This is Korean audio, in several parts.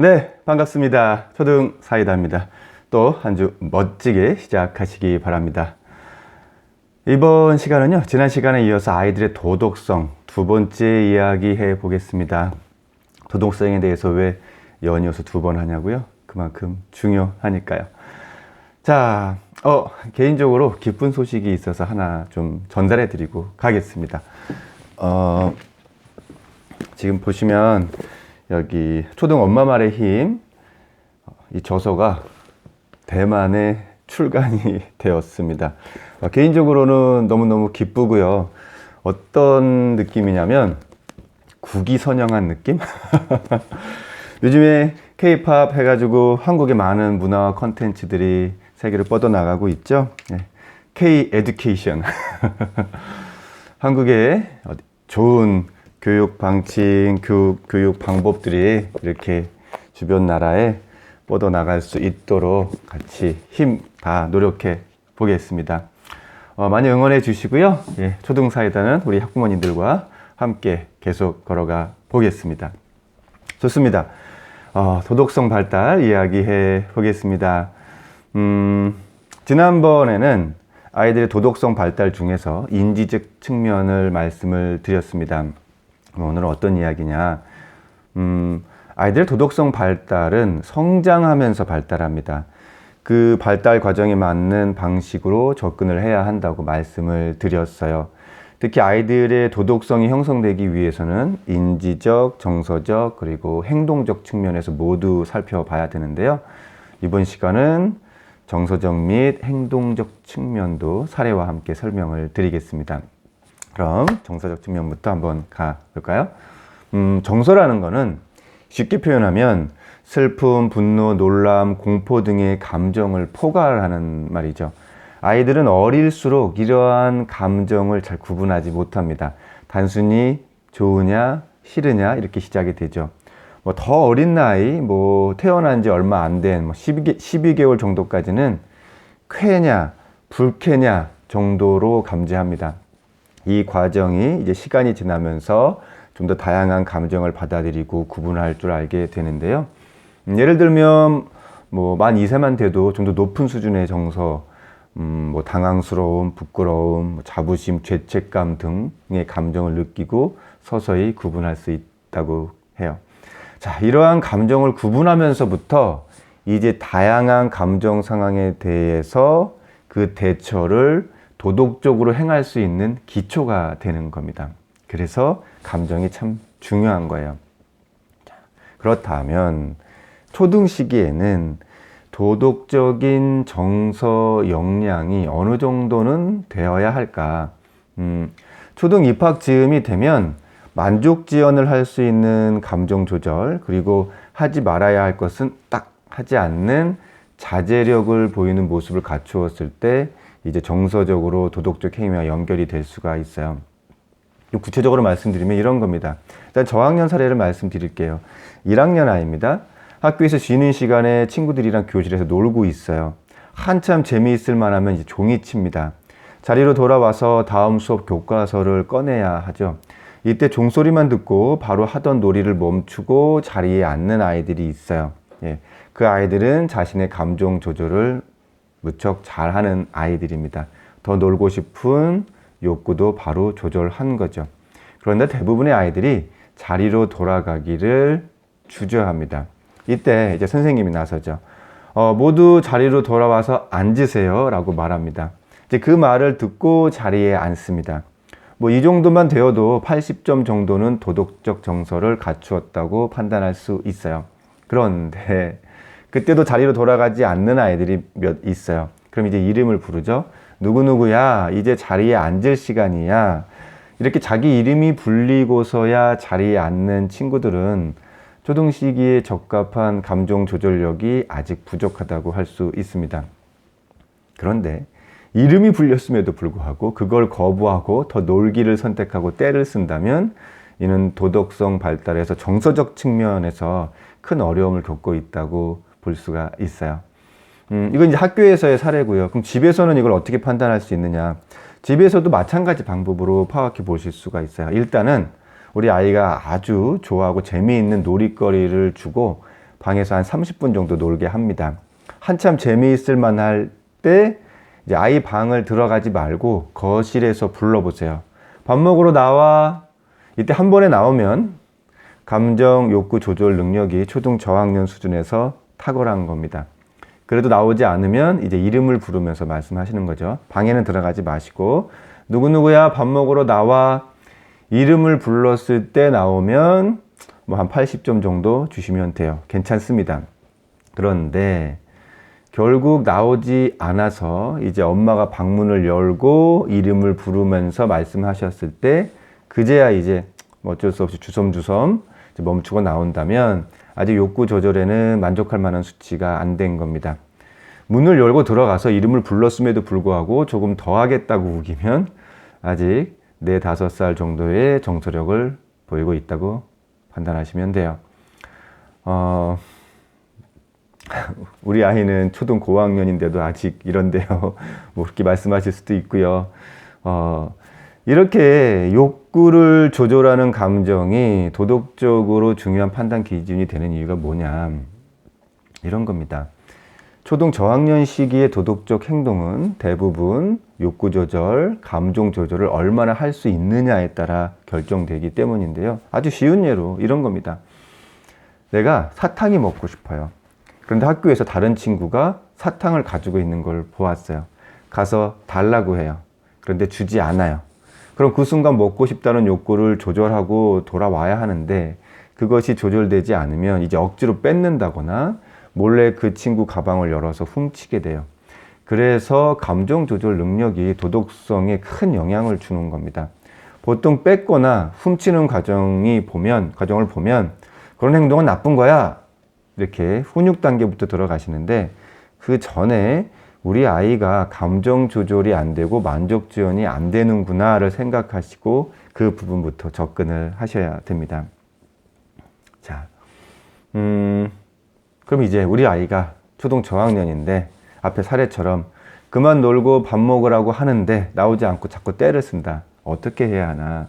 네, 반갑습니다. 초등 사이다입니다. 또 한 주 멋지게 시작하시기 바랍니다. 이번 시간은요, 지난 시간에 이어서 아이들의 도덕성 두 번째 이야기 해 보겠습니다. 도덕성에 대해서 왜 연이어서 두 번 하냐고요? 그만큼 중요하니까요. 자, 개인적으로 기쁜 소식이 있어서 하나 좀 전달해 드리고 가겠습니다. 지금 보시면 여기 초등 엄마 말의 힘, 이 저서가 대만에 출간이 되었습니다. 개인적으로는 너무너무 기쁘고요. 어떤 느낌이냐면 국위선양한 느낌? 요즘에 K-팝 해가지고 한국의 많은 문화와 컨텐츠들이 세계로 뻗어나가고 있죠. K-에듀케이션. 한국의 좋은 교육 방침, 교육 방법들이 이렇게 주변 나라에 뻗어나갈 수 있도록 같이 힘 다 노력해 보겠습니다. 많이 응원해 주시고요. 초등사이다는 우리 학부모님들과 함께 계속 걸어가 보겠습니다. 좋습니다. 도덕성 발달 이야기해 보겠습니다. 지난번에는 아이들의 도덕성 발달 중에서 인지적 측면을 말씀을 드렸습니다. 오늘은 어떤 이야기냐. 아이들의 도덕성 발달은 성장하면서 발달합니다. 그 발달 과정에 맞는 방식으로 접근을 해야 한다고 말씀을 드렸어요. 특히 아이들의 도덕성이 형성되기 위해서는 인지적, 정서적, 그리고 행동적 측면에서 모두 살펴봐야 되는데요. 이번 시간은 정서적 및 행동적 측면도 사례와 함께 설명을 드리겠습니다. 그럼 정서적 측면부터 한번 가볼까요? 정서라는 거는 쉽게 표현하면 슬픔, 분노, 놀람, 공포 등의 감정을 포괄하는 말이죠. 아이들은 어릴수록 이러한 감정을 잘 구분하지 못합니다. 단순히 좋으냐, 싫으냐 이렇게 시작이 되죠. 더 어린 나이, 태어난 지 얼마 안 된 12개월 정도까지는 쾌냐, 불쾌냐 정도로 감지합니다. 이 과정이 이제 시간이 지나면서 좀 더 다양한 감정을 받아들이고 구분할 줄 알게 되는데요. 예를 들면 만 2세만 돼도 좀 더 높은 수준의 정서, 당황스러움, 부끄러움, 자부심, 죄책감 등의 감정을 느끼고 서서히 구분할 수 있다고 해요. 자, 이러한 감정을 구분하면서부터 이제 다양한 감정 상황에 대해서 그 대처를 도덕적으로 행할 수 있는 기초가 되는 겁니다. 그래서 감정이 참 중요한 거예요. 자, 그렇다면 초등 시기에는 도덕적인 정서 역량이 어느 정도는 되어야 할까? 초등 입학 즈음이 되면 만족 지연을 할 수 있는 감정 조절, 그리고 하지 말아야 할 것은 딱 하지 않는 자제력을 보이는 모습을 갖추었을 때 이제 정서적으로 도덕적 행위와 연결이 될 수가 있어요. 구체적으로 말씀드리면 이런 겁니다. 일단 저학년 사례를 말씀드릴게요. 1학년 아이입니다. 학교에서 쉬는 시간에 친구들이랑 교실에서 놀고 있어요. 한참 재미있을 만하면 이제 종이 칩니다. 자리로 돌아와서 다음 수업 교과서를 꺼내야 하죠. 이때 종소리만 듣고 바로 하던 놀이를 멈추고 자리에 앉는 아이들이 있어요. 그 아이들은 자신의 감정 조절을 무척 잘하는 아이들입니다. 더 놀고 싶은 욕구도 바로 조절한 거죠. 그런데 대부분의 아이들이 자리로 돌아가기를 주저합니다. 이때 이제 선생님이 나서죠. 모두 자리로 돌아와서 앉으세요 라고 말합니다. 이제 그 말을 듣고 자리에 앉습니다. 이 정도만 되어도 80점 정도는 도덕적 정서를 갖추었다고 판단할 수 있어요. 그런데 그때도 자리로 돌아가지 않는 아이들이 몇 있어요. 그럼 이제 이름을 부르죠. 누구누구야, 이제 자리에 앉을 시간이야. 이렇게 자기 이름이 불리고서야 자리에 앉는 친구들은 초등 시기에 적합한 감정 조절력이 아직 부족하다고 할 수 있습니다. 그런데 이름이 불렸음에도 불구하고 그걸 거부하고 더 놀기를 선택하고 떼를 쓴다면 이는 도덕성 발달에서 정서적 측면에서 큰 어려움을 겪고 있다고 볼 수가 있어요. 이건 이제 학교에서의 사례고요. 그럼 집에서는 이걸 어떻게 판단할 수 있느냐? 집에서도 마찬가지 방법으로 파악해 보실 수가 있어요. 일단은 우리 아이가 아주 좋아하고 재미있는 놀이거리를 주고 방에서 한 30분 정도 놀게 합니다. 한참 재미있을 만할 때 이제 아이 방을 들어가지 말고 거실에서 불러보세요. 밥 먹으러 나와. 이때 한 번에 나오면 감정 욕구 조절 능력이 초등 저학년 수준에서 탁월한 겁니다. 그래도 나오지 않으면 이제 이름을 부르면서 말씀하시는 거죠. 방에는 들어가지 마시고 누구누구야 밥 먹으러 나와. 이름을 불렀을 때 나오면 뭐 한 80점 정도 주시면 돼요. 괜찮습니다. 그런데 결국 나오지 않아서 이제 엄마가 방문을 열고 이름을 부르면서 말씀하셨을 때 그제야 이제 뭐 어쩔 수 없이 주섬주섬 이제 멈추고 나온다면 아직 욕구 조절에는 만족할 만한 수치가 안 된 겁니다. 문을 열고 들어가서 이름을 불렀음에도 불구하고 조금 더 하겠다고 우기면 아직 4, 5살 정도의 정서력을 보이고 있다고 판단하시면 돼요. 우리 아이는 초등 고학년인데도 아직 이런데요. 뭐 그렇게 말씀하실 수도 있고요. 이렇게 욕구를 조절하는 감정이 도덕적으로 중요한 판단 기준이 되는 이유가 뭐냐. 이런 겁니다. 초등 저학년 시기의 도덕적 행동은 대부분 욕구 조절, 감정 조절을 얼마나 할 수 있느냐에 따라 결정되기 때문인데요. 아주 쉬운 예로 이런 겁니다. 내가 사탕이 먹고 싶어요. 그런데 학교에서 다른 친구가 사탕을 가지고 있는 걸 보았어요. 가서 달라고 해요. 그런데 주지 않아요. 그럼 그 순간 먹고 싶다는 욕구를 조절하고 돌아와야 하는데 그것이 조절되지 않으면 이제 억지로 뺏는다거나 몰래 그 친구 가방을 열어서 훔치게 돼요. 그래서 감정 조절 능력이 도덕성에 큰 영향을 주는 겁니다. 보통 뺏거나 훔치는 과정을 보면 그런 행동은 나쁜 거야. 이렇게 훈육 단계부터 들어가시는데 그 전에 우리 아이가 감정 조절이 안 되고 만족 지원이 안 되는구나를 생각하시고 그 부분부터 접근을 하셔야 됩니다. 자, 그럼 이제 우리 아이가 초등 저학년인데 앞에 사례처럼 그만 놀고 밥 먹으라고 하는데 나오지 않고 자꾸 떼를 쓴다. 어떻게 해야 하나?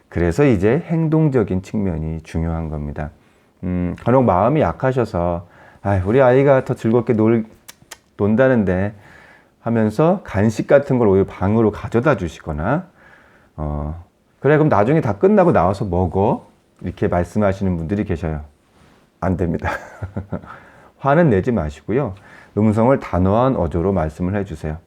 그래서 이제 행동적인 측면이 중요한 겁니다. 간혹 마음이 약하셔서 우리 아이가 더 즐겁게 논다는데 하면서 간식 같은 걸 오히려 방으로 가져다 주시거나 그래 그럼 나중에 다 끝나고 나와서 먹어 이렇게 말씀하시는 분들이 계셔요. 안 됩니다. 화는 내지 마시고요. 음성을 단호한 어조로 말씀을 해주세요.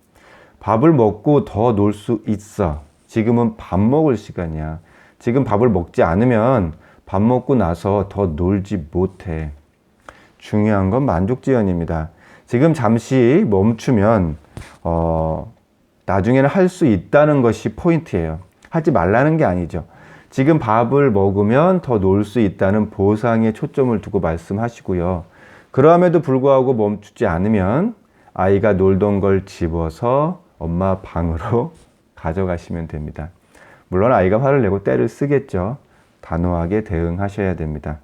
밥을 먹고 더 놀 수 있어. 지금은 밥 먹을 시간이야. 지금 밥을 먹지 않으면 밥 먹고 나서 더 놀지 못해. 중요한 건 만족지연입니다. 지금 잠시 멈추면 나중에는 할 수 있다는 것이 포인트예요. 하지 말라는 게 아니죠. 지금 밥을 먹으면 더 놀 수 있다는 보상에 초점을 두고 말씀하시고요. 그럼에도 불구하고 멈추지 않으면 아이가 놀던 걸 집어서 엄마 방으로 가져가시면 됩니다. 물론 아이가 화를 내고 떼를 쓰겠죠. 단호하게 대응하셔야 됩니다.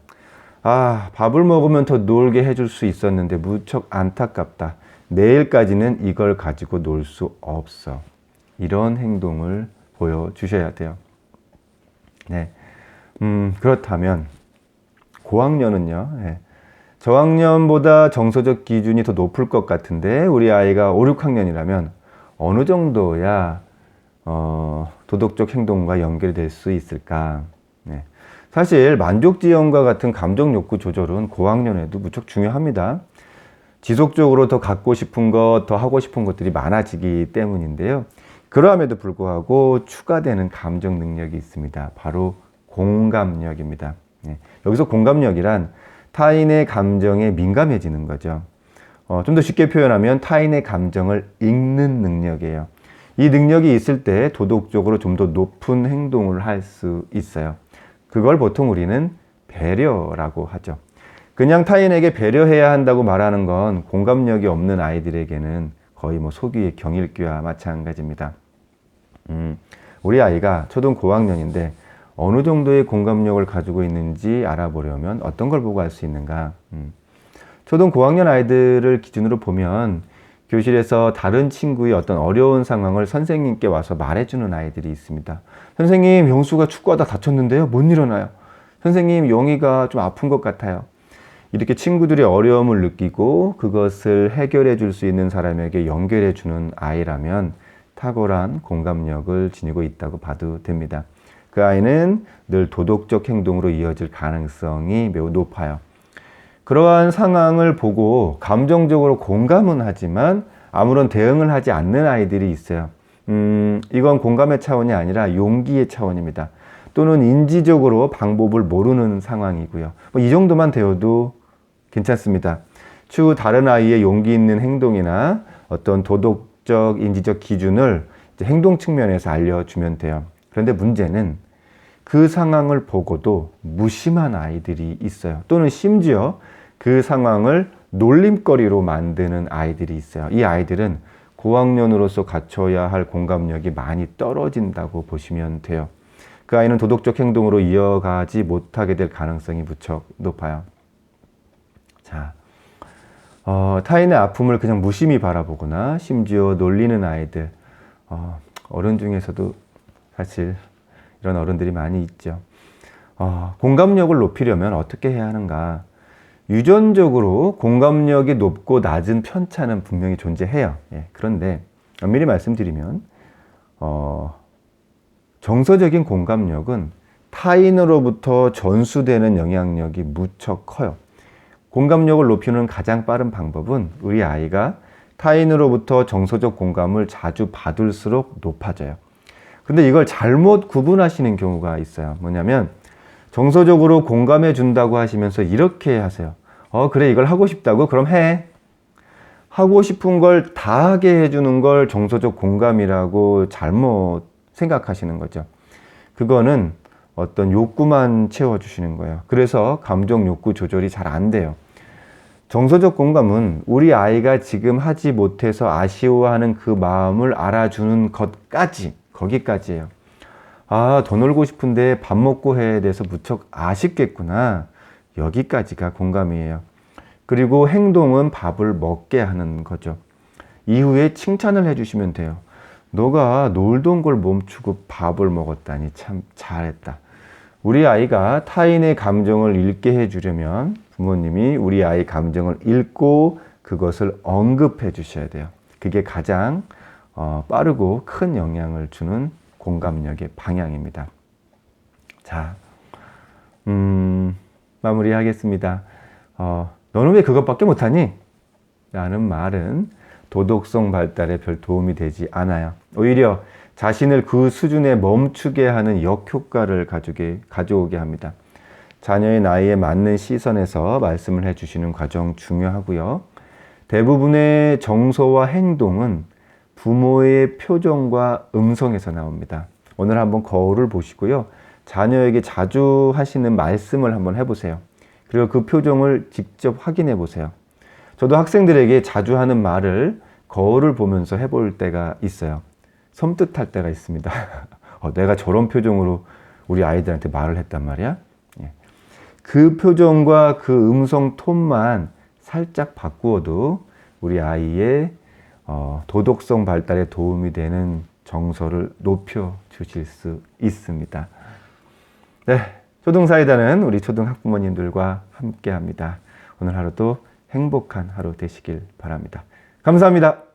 밥을 먹으면 더 놀게 해줄 수 있었는데 무척 안타깝다. 내일까지는 이걸 가지고 놀 수 없어. 이런 행동을 보여주셔야 돼요. 네. 그렇다면 고학년은요. 네. 저학년보다 정서적 기준이 더 높을 것 같은데 우리 아이가 5, 6학년이라면 어느 정도야 도덕적 행동과 연결될 수 있을까? 네. 사실 만족지연과 같은 감정 욕구 조절은 고학년에도 무척 중요합니다. 지속적으로 더 갖고 싶은 것, 더 하고 싶은 것들이 많아지기 때문인데요. 그럼에도 불구하고 추가되는 감정 능력이 있습니다. 바로 공감력입니다. 네. 여기서 공감력이란 타인의 감정에 민감해지는 거죠. 좀 더 쉽게 표현하면 타인의 감정을 읽는 능력이에요. 이 능력이 있을 때 도덕적으로 좀 더 높은 행동을 할 수 있어요. 그걸 보통 우리는 배려라고 하죠. 그냥 타인에게 배려해야 한다고 말하는 건 공감력이 없는 아이들에게는 거의 소기의 경읽기와 마찬가지입니다. 우리 아이가 초등 고학년인데 어느 정도의 공감력을 가지고 있는지 알아보려면 어떤 걸 보고 알 수 있는가? 초등 고학년 아이들을 기준으로 보면 교실에서 다른 친구의 어떤 어려운 상황을 선생님께 와서 말해주는 아이들이 있습니다. 선생님, 영수가 축구하다 다쳤는데요. 못 일어나요. 선생님, 영희가 좀 아픈 것 같아요. 이렇게 친구들이 어려움을 느끼고 그것을 해결해 줄 수 있는 사람에게 연결해 주는 아이라면 탁월한 공감력을 지니고 있다고 봐도 됩니다. 그 아이는 늘 도덕적 행동으로 이어질 가능성이 매우 높아요. 그러한 상황을 보고 감정적으로 공감은 하지만 아무런 대응을 하지 않는 아이들이 있어요. 이건 공감의 차원이 아니라 용기의 차원입니다. 또는 인지적으로 방법을 모르는 상황이고요. 이 정도만 되어도 괜찮습니다. 추후 다른 아이의 용기 있는 행동이나 어떤 도덕적, 인지적 기준을 이제 행동 측면에서 알려주면 돼요. 그런데 문제는 그 상황을 보고도 무심한 아이들이 있어요. 또는 심지어 그 상황을 놀림거리로 만드는 아이들이 있어요. 이 아이들은 고학년으로서 갖춰야 할 공감력이 많이 떨어진다고 보시면 돼요. 그 아이는 도덕적 행동으로 이어가지 못하게 될 가능성이 무척 높아요. 자, 타인의 아픔을 그냥 무심히 바라보거나 심지어 놀리는 아이들, 어른 중에서도 사실 이런 어른들이 많이 있죠. 공감력을 높이려면 어떻게 해야 하는가? 유전적으로 공감력이 높고 낮은 편차는 분명히 존재해요. 그런데 엄밀히 말씀드리면 정서적인 공감력은 타인으로부터 전수되는 영향력이 무척 커요. 공감력을 높이는 가장 빠른 방법은 우리 아이가 타인으로부터 정서적 공감을 자주 받을수록 높아져요. 근데 이걸 잘못 구분하시는 경우가 있어요. 뭐냐면 정서적으로 공감해 준다고 하시면서 이렇게 하세요. 그래, 이걸 하고 싶다고? 그럼 해. 하고 싶은 걸 다 하게 해주는 걸 정서적 공감이라고 잘못 생각하시는 거죠. 그거는 어떤 욕구만 채워주시는 거예요. 그래서 감정 욕구 조절이 잘 안 돼요. 정서적 공감은 우리 아이가 지금 하지 못해서 아쉬워하는 그 마음을 알아주는 것까지, 거기까지예요. 더 놀고 싶은데 밥 먹고 해야 돼서 무척 아쉽겠구나. 여기까지가 공감이에요. 그리고 행동은 밥을 먹게 하는 거죠. 이후에 칭찬을 해주시면 돼요. 너가 놀던 걸 멈추고 밥을 먹었다니 참 잘했다. 우리 아이가 타인의 감정을 읽게 해주려면 부모님이 우리 아이 감정을 읽고 그것을 언급해 주셔야 돼요. 그게 가장 빠르고 큰 영향을 주는 공감력의 방향입니다. 자, 마무리하겠습니다. 너는 왜 그것밖에 못하니? 라는 말은 도덕성 발달에 별 도움이 되지 않아요. 오히려 자신을 그 수준에 멈추게 하는 역효과를 가져오게 합니다. 자녀의 나이에 맞는 시선에서 말씀을 해주시는 과정 중요하고요. 대부분의 정서와 행동은 부모의 표정과 음성에서 나옵니다. 오늘 한번 거울을 보시고요. 자녀에게 자주 하시는 말씀을 한번 해보세요. 그리고 그 표정을 직접 확인해 보세요. 저도 학생들에게 자주 하는 말을 거울을 보면서 해볼 때가 있어요. 섬뜩할 때가 있습니다. 내가 저런 표정으로 우리 아이들한테 말을 했단 말이야? 그 표정과 그 음성 톤만 살짝 바꾸어도 우리 아이의 도덕성 발달에 도움이 되는 정서를 높여 주실 수 있습니다. 네, 초등사이다는 우리 초등학부모님들과 함께 합니다. 오늘 하루도 행복한 하루 되시길 바랍니다. 감사합니다.